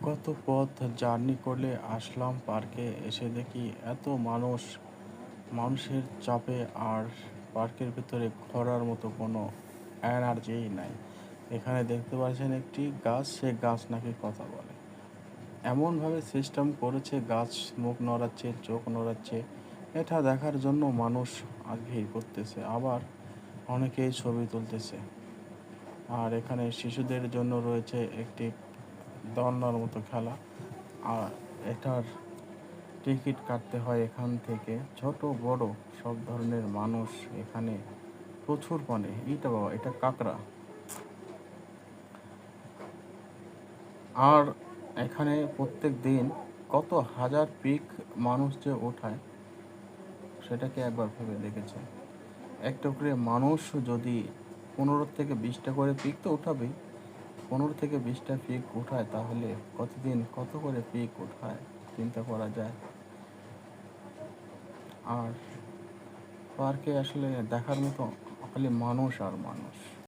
কত পথ জার্নি করলে আসলাম পার্কে, এসে দেখি এত মানুষ, মানুষের চাপে আর পার্কের ভিতরে ঘোরার মতো কোনো এনার্জিই নাই। এখানে দেখতে পাচ্ছেন একটি গাছ, সে গাছ নাকি কথা বলে। এমনভাবে সিস্টেম করেছে, গাছ মুখ নড়াচ্ছে, চোখ নড়াচ্ছে। এটা দেখার জন্য মানুষ আজ ভিড় করতেছে, আবার অনেকেই ছবি তুলতেছে। আর এখানে শিশুদের জন্য রয়েছে একটি দোলনার মতো খেলা। আর এটার টিকিট কাটতে হয় এখান থেকে। ছোট বড় সব ধরনের মানুষ এখানে প্রচুর মানে। এইটা বাবা, এটা কাঁকড়া। আর এখানে প্রত্যেক দিন কত হাজার পিক মানুষ যে ওঠায়, সেটাকে একবার ভেবে দেখেছে? একটা করে মানুষ যদি 15 থেকে 20টা করে পিক তো উঠাবেই, 15 থেকে 20টা পিক উঠায়, তাহলে প্রতিদিন কত করে পিক উঠায় চিন্তা করা যায়। আর পার্কে আসলে দেখার মতো খালি মানুষ আর মানুষ।